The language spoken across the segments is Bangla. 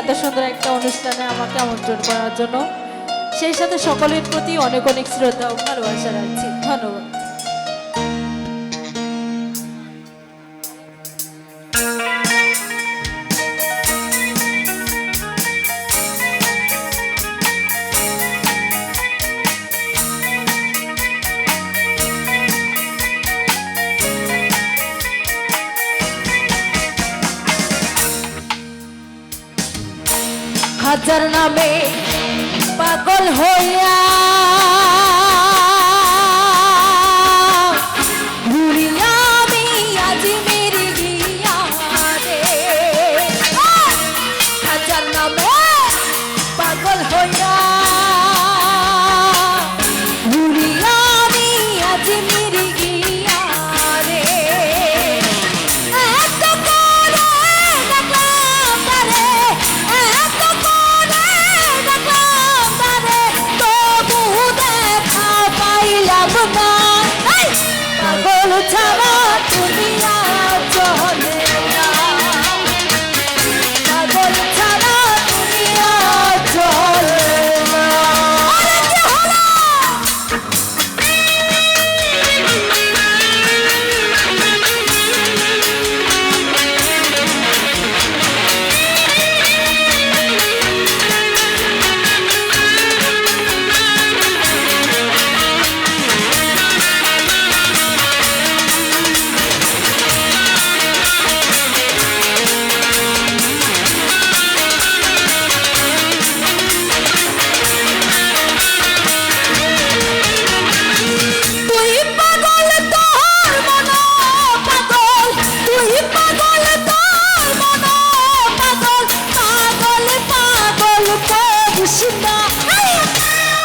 এত সুন্দর একটা অনুষ্ঠানে আমাকে আমন্ত্রণ করার জন্য। সেই সাথে সকলের প্রতি অনেক অনেক শ্রদ্ধা ও ভালোবাসা রাখছি। ধন্যবাদ। হাজার নামে পাগল হইয়া ঘুরি আমি আজ মেরে গিয়া রে। হাজার নামে পাগল হইয়া ঘুরি আমি আজ মেরে গিয়া রে। পাগল ছাড়া দুনিয়া চলে না, পাগল ছাড়া দুনিয়া চলে না।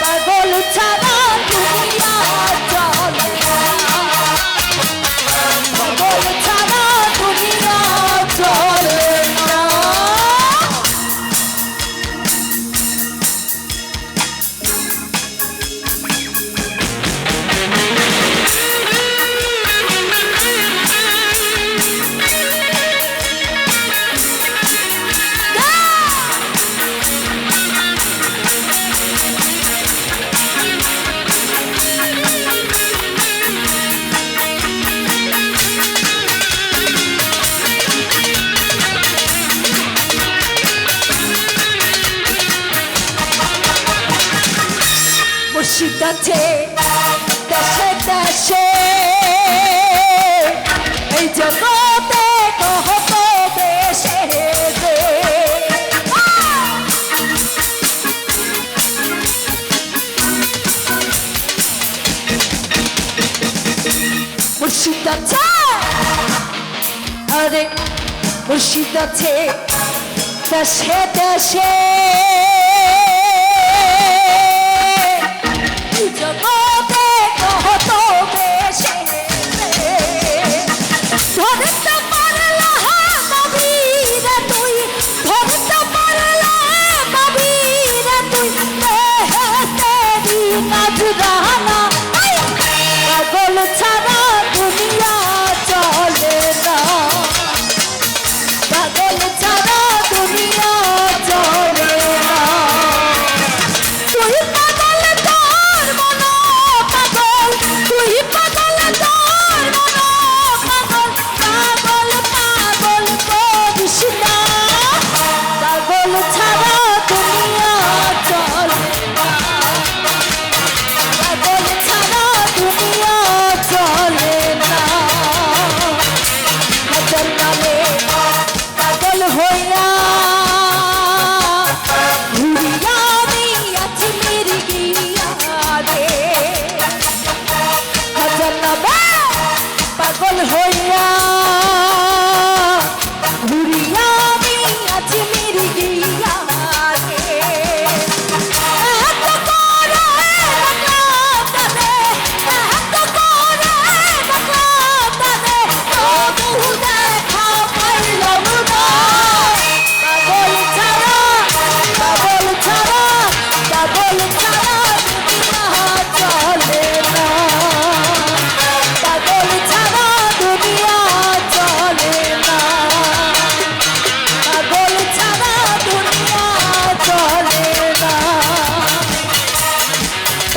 পাগল ছাড়া দুনিয়া চলে না, পাগল ছাড়া দুনিয়া চলে না। মুর্শিদ আছে দেশে দেশে, এই জগতে কত দেশে রে। মুর্শিদ আছে, আরে মুর্শিদ আছে দেশে দেশে, জগতে কত বেশে ধরতে পারলা বাবি রে তুই, ধরতে পারলা বাবি রে তুই, তেরি নজরানা। পাগল ছাড়া দুনিয়া চলে না, পাগল ছাড়া দুনিয়া চলে না।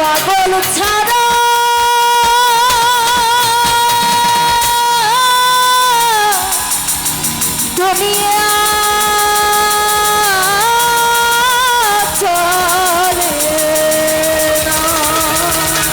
পাগল ছাড়া দুনিয়া